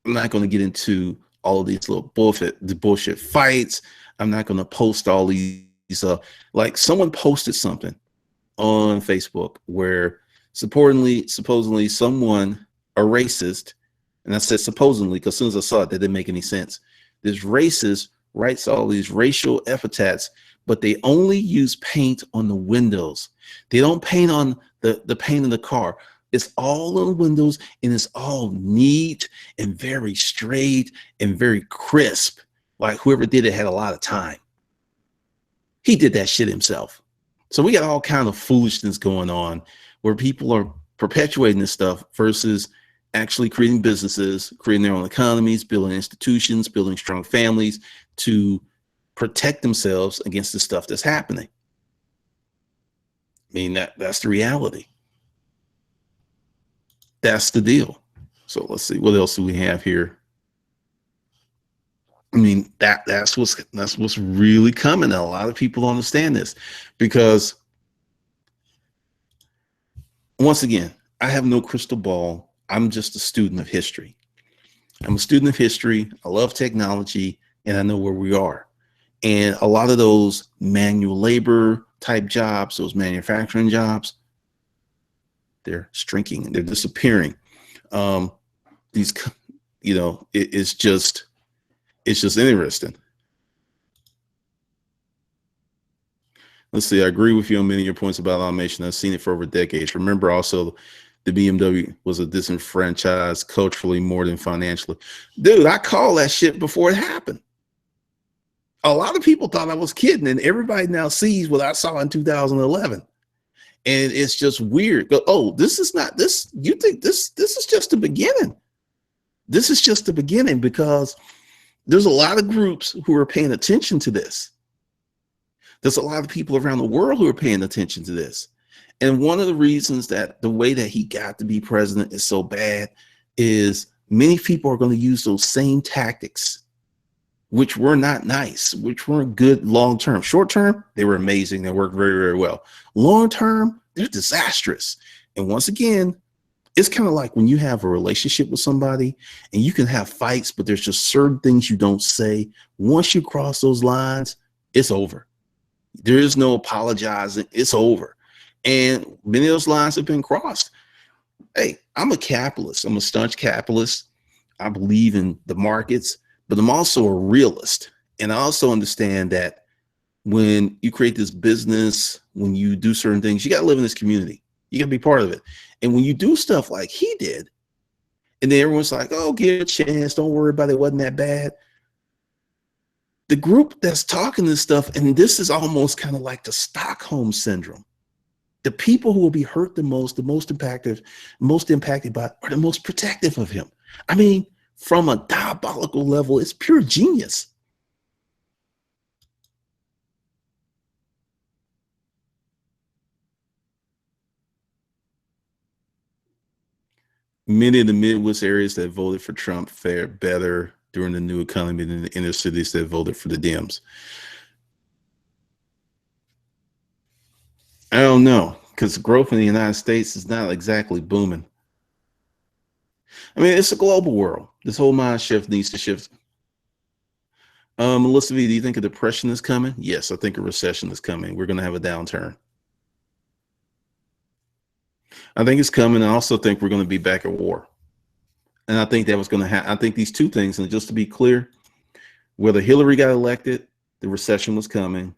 I'm not going to get into all of these little bullshit fights. I'm not going to post all these, like someone posted something on Facebook where supposedly someone, a racist, and I said supposedly because as soon as I saw it, that didn't make any sense. This racist writes all these racial epithets, but they only use paint on the windows. They don't paint on the paint in the car. It's all on the windows, and it's all neat and very straight and very crisp. Like whoever did it had a lot of time. He did that shit himself. So we got all kind of foolishness going on where people are perpetuating this stuff versus actually creating businesses, creating their own economies, building institutions, building strong families to protect themselves against the stuff that's happening. I mean, that's the reality. That's the deal. So let's see, what else do we have here? I mean, that's what's really coming. A lot of people don't understand this because once again, I have no crystal ball. I'm just a student of history. I'm a student of history. I love technology, and I know where we are. And a lot of those manual labor type jobs, those manufacturing jobs, they're shrinking, they're disappearing. These, it's just interesting. Let's see. I agree with you on many of your points about automation. I've seen it for over decades. Remember also the BMW was a disenfranchised culturally more than financially. Dude, I called that shit before it happened. A lot of people thought I was kidding, and everybody now sees what I saw in 2011. And it's just weird. Oh, this is not this. You think this is just the beginning. This is just the beginning because there's a lot of groups who are paying attention to this. There's a lot of people around the world who are paying attention to this. And one of the reasons that the way that he got to be president is so bad is many people are going to use those same tactics, which were not nice, which weren't good long term. Short term, they were amazing. They worked very, very well. Long term, they're disastrous. And once again, it's kind of like when you have a relationship with somebody and you can have fights, but there's just certain things you don't say. Once you cross those lines, it's over. There is no apologizing. It's over. And many of those lines have been crossed. Hey, I'm a capitalist. I'm a staunch capitalist. I believe in the markets, but I'm also a realist. And I also understand that when you create this business, when you do certain things, you got to live in this community. You got to be part of it. And when you do stuff like he did, And then everyone's like, oh, give it a chance. Don't worry about it. It wasn't that bad. The group that's talking this stuff, and this is almost kind of like the Stockholm syndrome. The people who will be hurt the most impacted by it, are the most protective of him. I mean, from a diabolical level, it's pure genius. Many of the Midwest areas that voted for Trump fared better during the new economy than the inner cities that voted for the Dems. I don't know, because growth in the United States is not exactly booming. I mean, it's a global world. This whole mind shift needs to shift. Melissa V, do you think a depression is coming? Yes, I think a recession is coming. We're going to have a downturn. I think it's coming. I also think we're going to be back at war. And I think that was going to happen. I think these two things, and just to be clear, whether Hillary got elected, the recession was coming.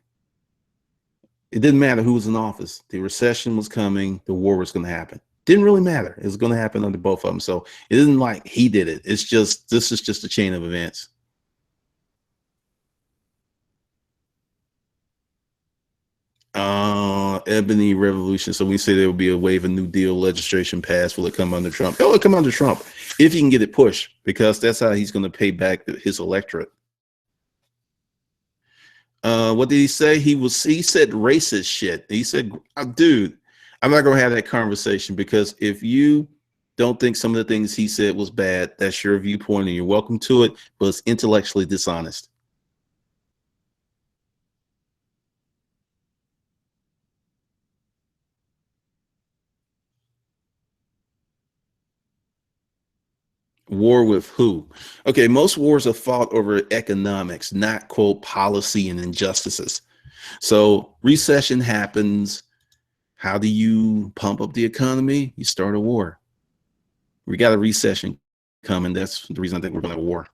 It didn't matter who was in office. The recession was coming. The war was going to happen. Didn't really matter. It was going to happen under both of them. So it isn't like he did it. It's just, this is just a chain of events. Ebony Revolution. So we say there will be a wave of New Deal legislation passed. Will it come under Trump? It will come under Trump if he can get it pushed, because that's how he's going to pay back his electorate. What did he say? He said racist shit. He said, dude, I'm not going to have that conversation, because if you don't think some of the things he said was bad, that's your viewpoint and you're welcome to it, but it's intellectually dishonest. War with who? Okay, most wars are fought over economics, not quote policy and injustices. So recession happens. How do you pump up the economy? You start a war. We got a recession coming. That's the reason I think we're going to have a war.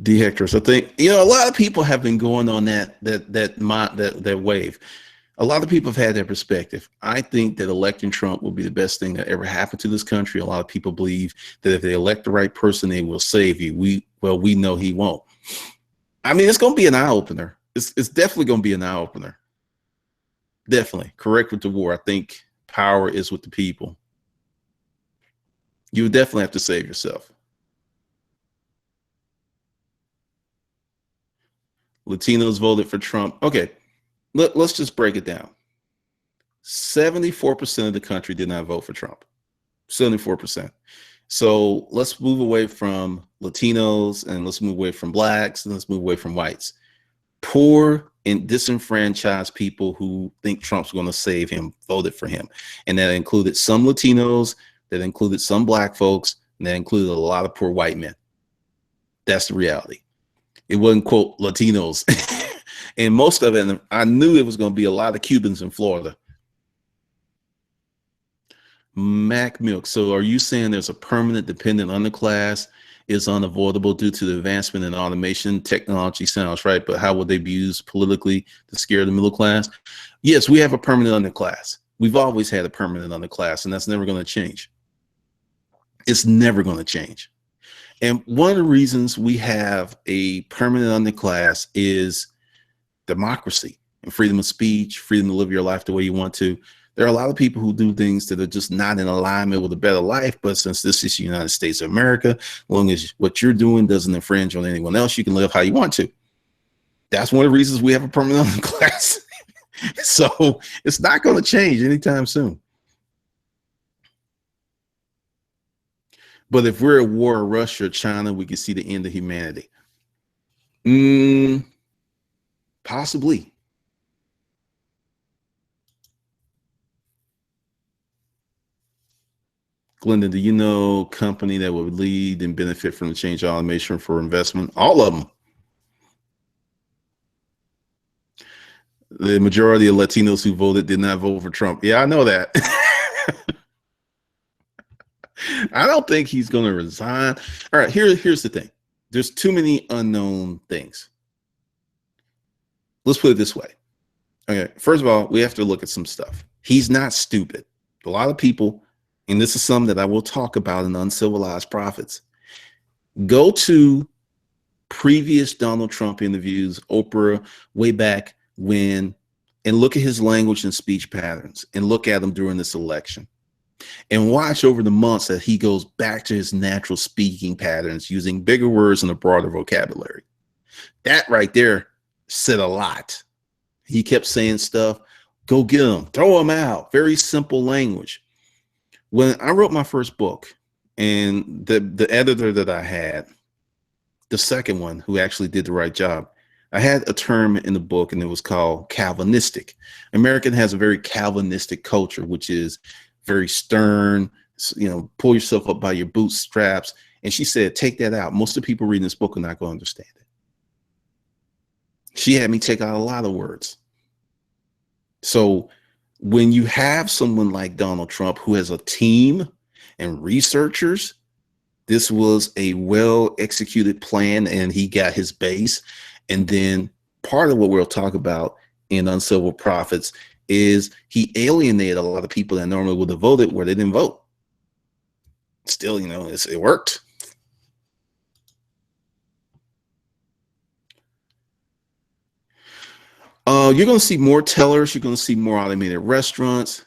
D Hectors, I think, a lot of people have been going on that wave. A lot of people have had that perspective. I think that electing Trump will be the best thing that ever happened to this country. A lot of people believe that if they elect the right person, they will save you. We know he won't. I mean, it's going to be an eye opener. It's definitely going to be an eye opener. Definitely correct with the war. I think power is with the people. You definitely have to save yourself. Latinos voted for Trump. Okay, let's just break it down. 74% of the country did not vote for Trump. 74%. So let's move away from Latinos, and let's move away from blacks, and let's move away from whites. Poor and disenfranchised people who think Trump's going to save him voted for him. And that included some Latinos, that included some black folks, and that included a lot of poor white men. That's the reality. It wasn't quote Latinos. And most of it, I knew it was going to be a lot of Cubans in Florida. Mac Milk. So are you saying there's a permanent dependent underclass is unavoidable due to the advancement in automation? Technology sounds right, but how would they be used politically to scare the middle class? Yes, we have a permanent underclass. We've always had a permanent underclass, and that's never going to change. It's never going to change. And one of the reasons we have a permanent underclass is democracy and freedom of speech, freedom to live your life the way you want to. There are a lot of people who do things that are just not in alignment with a better life. But since this is the United States of America, as long as what you're doing doesn't infringe on anyone else, you can live how you want to. That's one of the reasons we have a permanent class. So it's not going to change anytime soon. But if we're at war with Russia or China, we can see the end of humanity. Possibly. Glenda, do you know company that would lead and benefit from the change automation for investment? All of them. The majority of Latinos who voted did not vote for Trump. Yeah, I know that. I don't think he's going to resign. All right, here's the thing. There's too many unknown things. let's put it this way. Okay, first of all, we have to look at some stuff. He's not stupid. A lot of people, and this is something that I will talk about in Uncivilized Prophets, go to previous Donald Trump interviews, Oprah, way back when, and look at his language and speech patterns, and look at him during this election, and watch over the months that he goes back to his natural speaking patterns, using bigger words and a broader vocabulary. That right there said a lot. He kept saying stuff, go get them, throw them out. Very simple language. When I wrote my first book, and the editor that I had, the second one who actually did the right job, I had a term in the book, and it was called Calvinistic. American has a very Calvinistic culture, which is very stern, pull yourself up by your bootstraps. And she said, take that out. Most of the people reading this book are not going to understand it. She had me take out a lot of words. So when you have someone like Donald Trump, who has a team and researchers, this was a well-executed plan, and he got his base. And then part of what we'll talk about in Uncivil Prophets is he alienated a lot of people that normally would have voted where they didn't vote. Still, it worked. You're going to see more tellers. You're going to see more automated restaurants.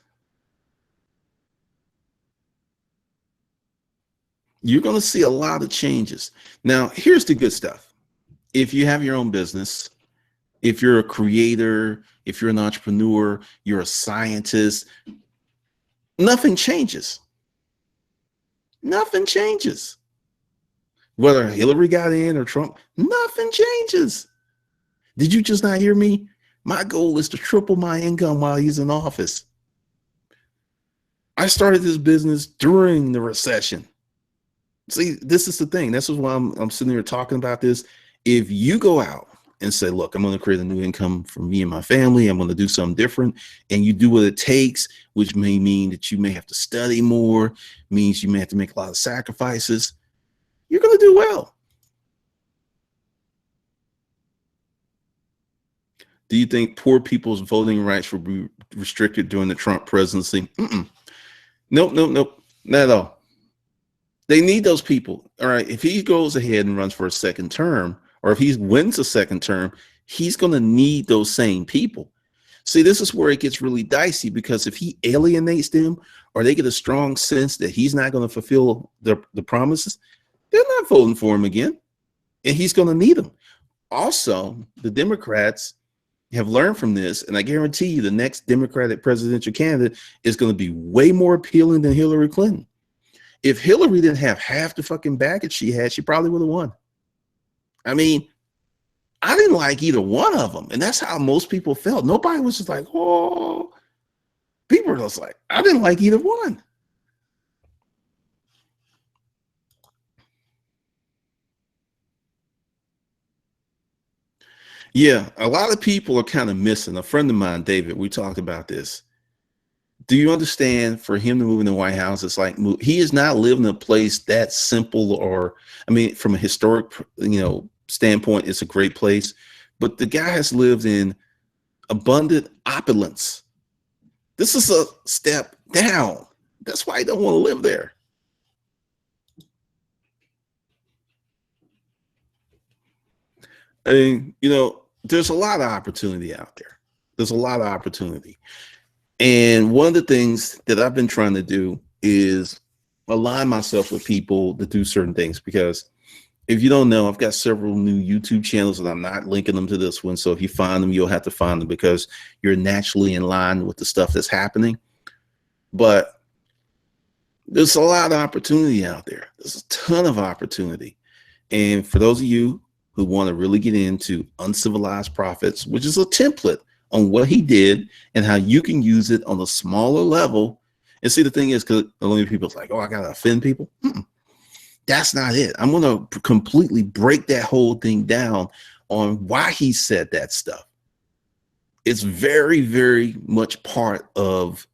You're going to see a lot of changes. Now, here's the good stuff. If you have your own business, if you're a creator, if you're an entrepreneur, you're a scientist, nothing changes. Nothing changes. Whether Hillary got in or Trump, nothing changes. Did you just not hear me? My goal is to triple my income while he's in office. I started this business during the recession. See, this is the thing. This is why I'm sitting here talking about this. If you go out and say, look, I'm going to create a new income for me and my family, I'm going to do something different, and you do what it takes, which may mean that you may have to study more, means you may have to make a lot of sacrifices, you're going to do well. Do you think poor people's voting rights will be restricted during the Trump presidency? Nope, not at all. They need those people. All right, if he goes ahead and runs for a second term, or if he wins a second term, he's going to need those same people. See, this is where it gets really dicey, because if he alienates them, or they get a strong sense that he's not going to fulfill the promises, they're not voting for him again, and he's going to need them. Also, the Democrats have learned from this, and I guarantee you the next Democratic presidential candidate is going to be way more appealing than Hillary Clinton. If Hillary didn't have half the fucking baggage she had, she probably would have won. I mean, I didn't like either one of them, and that's how most people felt. Nobody was just like, oh, people were just like, I didn't like either one. Yeah, a lot of people are kind of missing. A friend of mine, David, we talked about this. Do you understand, for him to move in the White House, it's like he is not living in a place that simple, or, I mean, from a historic, standpoint, it's a great place, but the guy has lived in abundant opulence. This is a step down. That's why I don't want to live there. I mean, there's a lot of opportunity out there. There's a lot of opportunity. And one of the things that I've been trying to do is align myself with people that do certain things, because if you don't know, I've got several new YouTube channels, and I'm not linking them to this one. So if you find them, you'll have to find them, because you're naturally in line with the stuff that's happening. But there's a lot of opportunity out there. There's a ton of opportunity. And for those of you who want to really get into Uncivilized Prophets, which is a template on what he did and how you can use it on a smaller level. And see, the thing is, because a lot of people are like, oh, I got to offend people. That's not it. I'm going to completely break that whole thing down on why he said that stuff. It's very, very much part of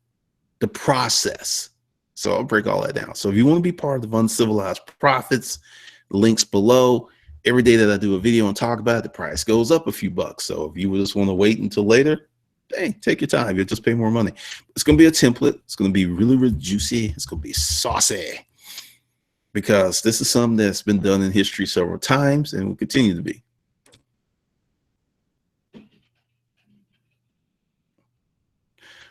the process. So I'll break all that down. So if you want to be part of Uncivilized Prophets, links below. every day that I do a video and talk about it, the price goes up a few bucks. So if you just want to wait until later, hey, take your time. You'll just pay more money. It's going to be a template. It's going to be really, really juicy. It's going to be saucy, because this is something that's been done in history several times and will continue to be.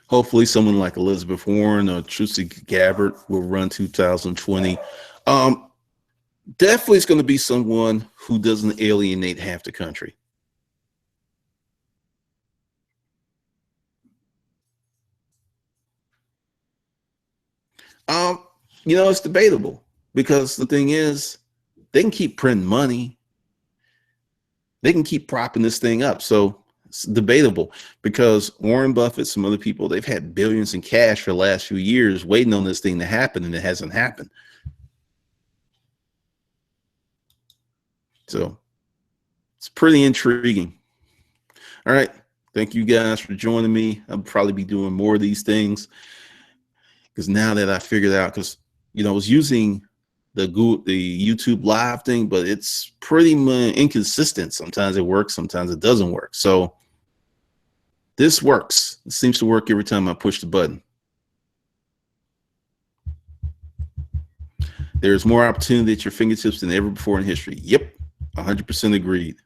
Hopefully someone like Elizabeth Warren or Tulsi Gabbard will run 2020. Definitely it's going to be someone who doesn't alienate half the country. You know, it's debatable, because the thing is, they can keep printing money. They can keep propping this thing up. So it's debatable, because Warren Buffett, some other people, they've had billions in cash for the last few years waiting on this thing to happen, and it hasn't happened. So it's pretty intriguing. All right. Thank you guys for joining me. I'll probably be doing more of these things, because now that I figured out, because, you know, I was using the YouTube live thing, but it's pretty much inconsistent. Sometimes it works, sometimes it doesn't work. So this works. It seems to work every time I push the button. There's more opportunity at your fingertips than ever before in history. Yep, 100% agreed.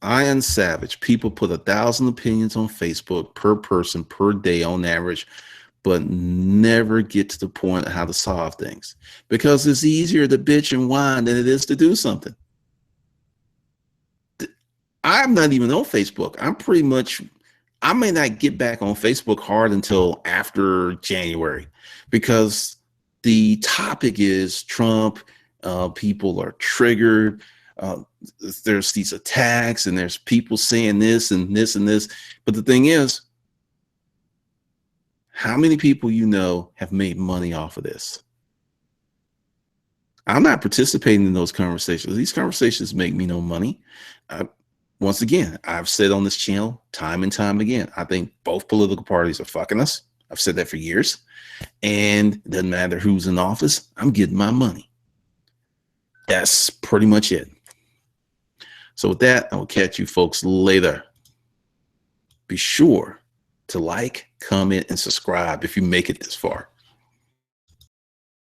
Iron Savage. People put 1,000 opinions on Facebook per person per day on average, but never get to the point of how to solve things, because it's easier to bitch and whine than it is to do something. I'm not even on Facebook. I may not get back on Facebook hard until after January, because the topic is Trump. People are triggered. There's these attacks, and there's people saying this and this and this. But the thing is, how many people you know have made money off of this? I'm not participating in those conversations. These conversations make me no money. Once again, I've said on this channel time and time again, I think both political parties are fucking us. I've said that for years. And it doesn't matter who's in office, I'm getting my money. That's pretty much it. So with that, I will catch you folks later. Be sure to like, comment, and subscribe if you make it this far.